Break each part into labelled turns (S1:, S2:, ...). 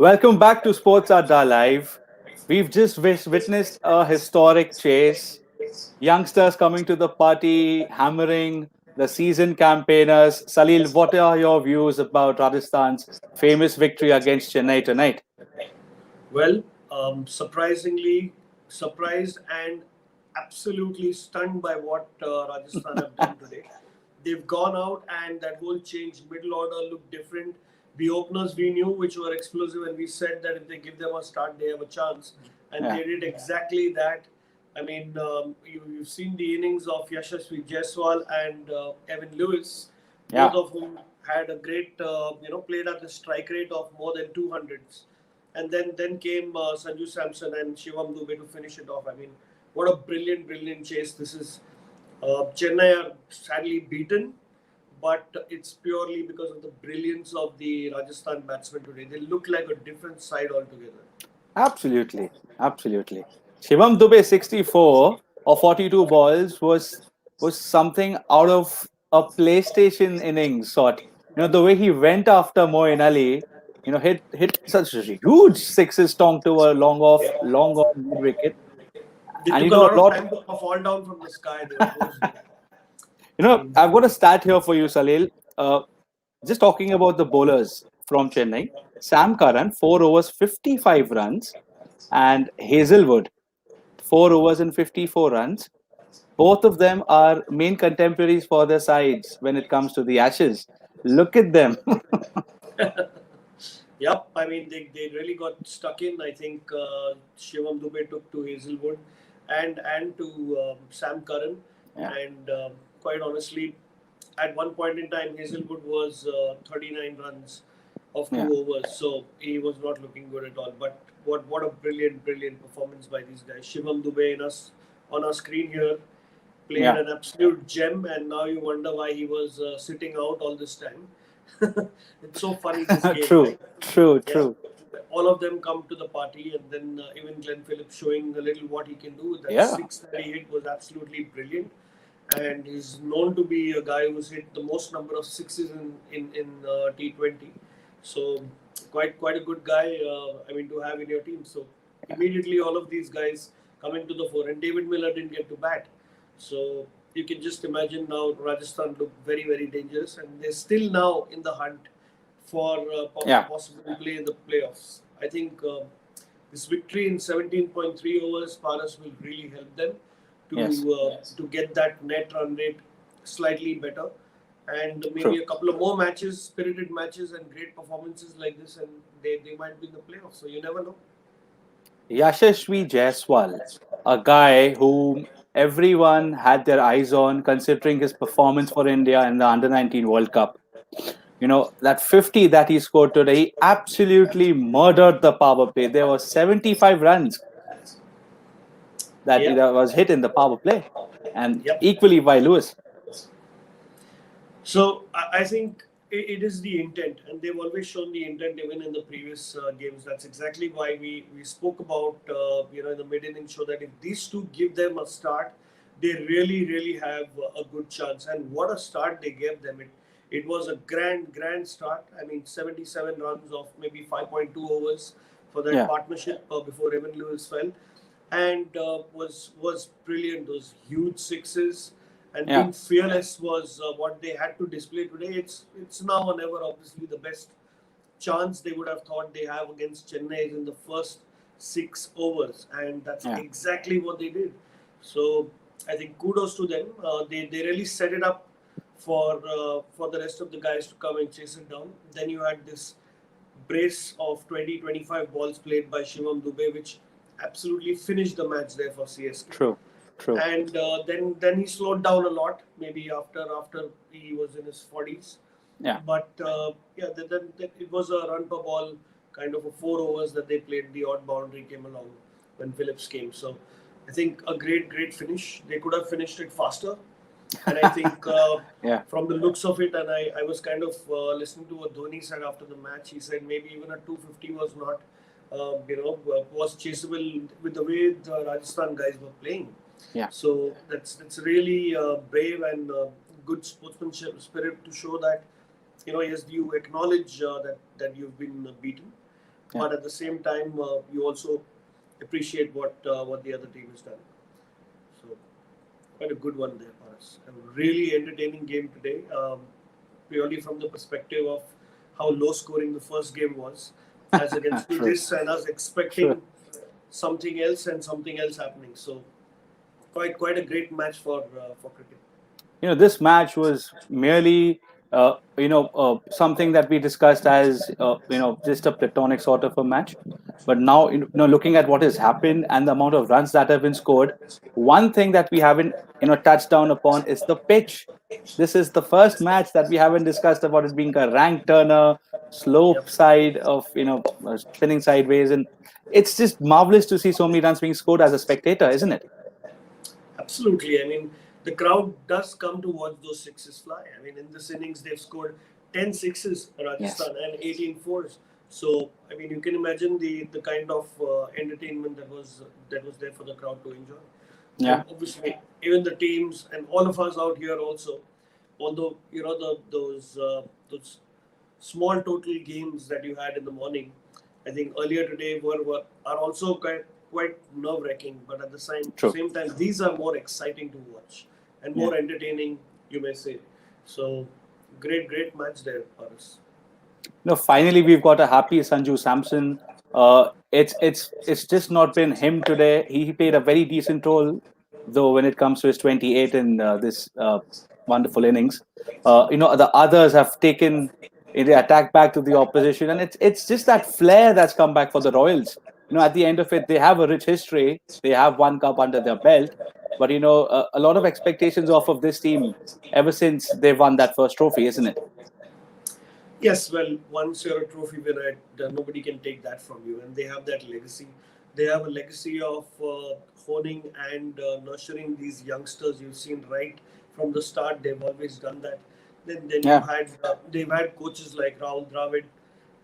S1: Welcome back to Sports Adda Live. We've just witnessed a historic chase. Youngsters coming to the party, hammering the season campaigners. Salil, what are your views about Rajasthan's famous victory against Chennai tonight?
S2: Well, surprisingly surprised and absolutely stunned by what Rajasthan have done today. They've gone out and that whole change, middle order looked different. The openers we knew which were explosive, and we said that if they give them a start, they have a chance. And
S1: Yeah,
S2: they did exactly that. I mean, you've seen the innings of Yashasvi Jaiswal and Evan Lewis, both
S1: yeah,
S2: of whom had a great, played at the strike rate of more than 200s. And then came Sanju Samson and Shivam Dube to finish it off. I mean, what a brilliant chase this is. Chennai are sadly beaten, but it's purely because of the brilliance of the Rajasthan batsmen today. They look like a different side altogether.
S1: absolutely. Absolutely. Shivam Dube 64 or 42 balls was something out of a PlayStation innings sort. The way he went after Moeen Ali, hit such huge sixes tong to a long off mid wicket,
S2: They
S1: and he
S2: took a
S1: took
S2: lot
S1: a
S2: of
S1: lot.
S2: time to fall down from the sky. They were those. I mean,
S1: I've got a stat here for you, Salil. Uh, just talking about the bowlers from Chennai. Sam Curran, 4 overs, 55 runs, and Hazelwood, 4 overs and 54 runs. Both of them are main contemporaries for their sides when it comes to the Ashes. Look at them.
S2: yep. I mean, they really got stuck in. I think Shivam Dube took to Hazelwood and to Sam Curran.
S1: Yeah,
S2: And quite honestly, at one point in time, Hazelwood was 39 runs of
S1: yeah,
S2: 2 overs, so he was not looking good at all. But what a brilliant performance by these guys. Shivam Dube in us on our screen here played
S1: yeah.
S2: an absolute gem, and now you wonder why he was sitting out all this time. It's so funny this game,
S1: True,
S2: right?
S1: true,
S2: Yeah,
S1: true.
S2: all of them come to the party, and then even Glenn Phillips showing a little what he can do. That
S1: Yeah,
S2: six that he hit was absolutely brilliant, and he's known to be a guy who's hit the most number of sixes in T20. So quite a good guy. I mean, to have in your team. So immediately all of these guys coming to the fore, and David Miller didn't get to bat. So you can just imagine now Rajasthan look very dangerous, and they're still now in the hunt for
S1: yeah,
S2: possible play in the playoffs. I think this victory in 17.3 overs, Paras will really help them
S1: yes,
S2: to get that net run rate slightly better, and maybe
S1: true.
S2: a couple of more matches, spirited matches, and great performances like this, and they might be in the playoffs. So you never know.
S1: Yashasvi Jaiswal, a guy whom everyone had their eyes on considering his performance for India in the Under 19 World Cup. That 50 that he scored today, he absolutely murdered the power play. There were 75 runs that
S2: Yeah.
S1: was hit in the power play, and
S2: Yep.
S1: equally by Lewis.
S2: So I think it is the intent, and they've always shown the intent even in the previous games. That's exactly why we spoke about in the mid inning show that if these two give them a start, they really have a good chance. And what a start they gave them! It was a grand start. I mean, 77 runs of maybe 5.2 overs for that
S1: Yeah,
S2: partnership before Evan Lewis fell, and was brilliant. Those huge sixes and
S1: yeah,
S2: being fearless was what they had to display today. It's now or never. Obviously, the best chance they would have thought they have against Chennai is in the first 6 overs, and that's
S1: yeah,
S2: exactly what they did. So I think kudos to them. They really set it up for the rest of the guys to come and chase it down. Then you had this brace of 20-25 balls played by Shivam Dube, which absolutely finished the match there for CSK.
S1: true, true.
S2: And then he slowed down a lot, maybe after he was in his 40s.
S1: Yeah,
S2: But yeah, then it was a run per ball kind of a 4 overs that they played. The odd boundary came along when Phillips came. So I think a great finish. They could have finished it faster. And I think
S1: yeah,
S2: from the looks of it, and I was kind of listening to what Dhoni said after the match. He said maybe even a 250 was not, was chaseable with the way the Rajasthan guys were playing.
S1: yeah,
S2: So that's really brave and good sportsmanship spirit to show that yes, you acknowledge that you've been beaten,
S1: Yeah.
S2: but at the same time, you also appreciate what the other team has done. So quite a good one there for us. A really entertaining game today, purely from the perspective of how low scoring the first game was, as against to
S1: True.
S2: this, and us
S1: True.
S2: expecting something else and something else happening. So quite a great match for cricket.
S1: This match was merely something that we discussed as just a platonic sort of a match. But now, looking at what has happened and the amount of runs that have been scored, one thing that we haven't touched down upon is the pitch. This is the first match that we haven't discussed about it being a rank turner, slope
S2: Yep.
S1: side of spinning sideways, and it's just marvelous to see so many runs being scored as a spectator, isn't it?
S2: Absolutely. I mean, the crowd does come to watch those sixes fly. I mean, in this innings, they've scored 10 sixes,
S1: Yes.
S2: Rajasthan, and 18 fours. So, I mean, you can imagine the kind of entertainment that was there for the crowd to enjoy. And
S1: Yeah.
S2: obviously, even the teams and all of us out here also, although those small total games that you had in the morning, I think earlier today are also quite nerve wracking. But at the
S1: True.
S2: same time, these are more exciting to watch and
S1: Yeah.
S2: more entertaining, you may say. So great match there for us.
S1: Finally we've got a happy Sanju Samson. It's just not been him today. He played a very decent role, though, when it comes to his 28 in this wonderful innings. The others have taken the attack back to the opposition, and it's just that flair that's come back for the Royals. At the end of it, they have a rich history. They have one cup under their belt, but a lot of expectations off of this team ever since they won that first trophy, isn't it?
S2: Yes, well, once you're a trophy winner, nobody can take that from you, and they have that legacy. They have a legacy of honing and nurturing these youngsters. You've seen right from the start; they've always done that. Then
S1: Yeah.
S2: they've had coaches like Rahul Dravid,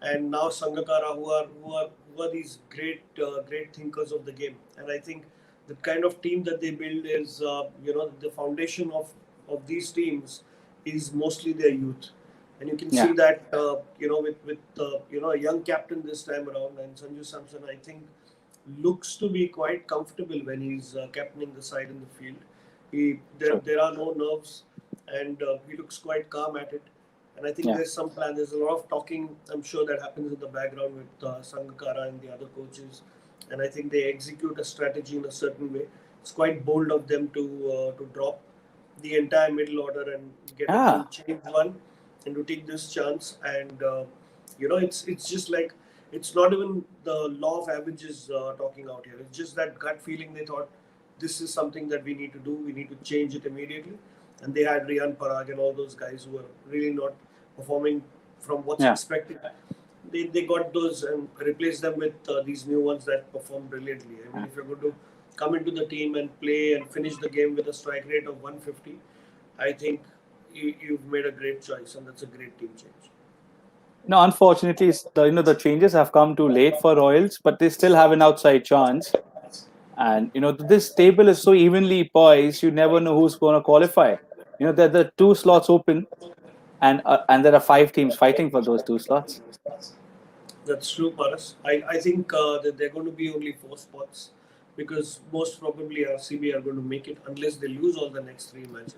S2: and now Sangakkara, who are these great thinkers of the game. And I think the kind of team that they build is the foundation of these teams is mostly their youth, and you can
S1: Yeah.
S2: see that with a young captain this time around, and Sanju Samson, I think, looks to be quite comfortable when he's captaining the side in the field.
S1: True.
S2: There are no nerves, and he looks quite calm at it. And I think
S1: Yeah.
S2: there's some plan. There's a lot of talking, I'm sure, that happens in the background with Sangakkara and the other coaches. And I think they execute a strategy in a certain way. It's quite bold of them to drop the entire middle order and get a
S1: Yeah.
S2: full change one, and to take this chance. And it's just like, it's not even the law of averages talking out here. It's just that gut feeling. They thought this is something that we need to do. We need to change it immediately. And they had Riyan Parag and all those guys who were really not performing from what's
S1: Yeah.
S2: expected. They got those and replaced them with these new ones that perform brilliantly. I mean, if you're going to come into the team and play and finish the game with a strike rate of 150, I think you've made a great choice, and that's a great team change.
S1: No, unfortunately, the changes have come too late for Royals, but they still have an outside chance. And this table is so evenly poised, you never know who's going to qualify. There are two slots open, and there are five teams fighting for those two slots.
S2: That's true, Paras. I think that they're going to be only four spots, because most probably RCB are going to make it unless they lose all the next three matches.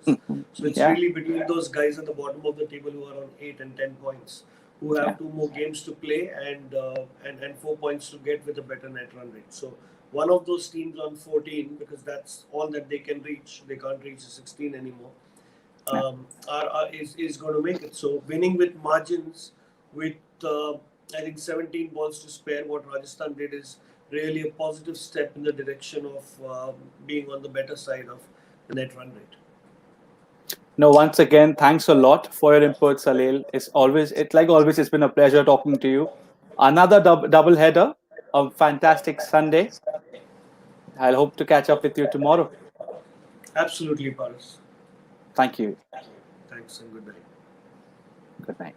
S2: So it's
S1: Yeah.
S2: really between those guys at the bottom of the table who are on 8 and 10 points, who
S1: Yeah.
S2: have two more games to play, and 4 points to get with a better net run rate. So one of those teams on 14, because that's all that they can reach. They can't reach the 16 anymore.
S1: Yeah.
S2: Is going to make it. So winning with margins, with I think 17 balls to spare, what Rajasthan did is really a positive step in the direction of being on the better side of the net run rate.
S1: No, once again, thanks a lot for your input, Salil. It's been a pleasure talking to you. Another double header, a fantastic Sunday. I'll hope to catch up with you tomorrow.
S2: Absolutely, Paris.
S1: Thank you.
S2: Thanks and good night.
S1: Good night.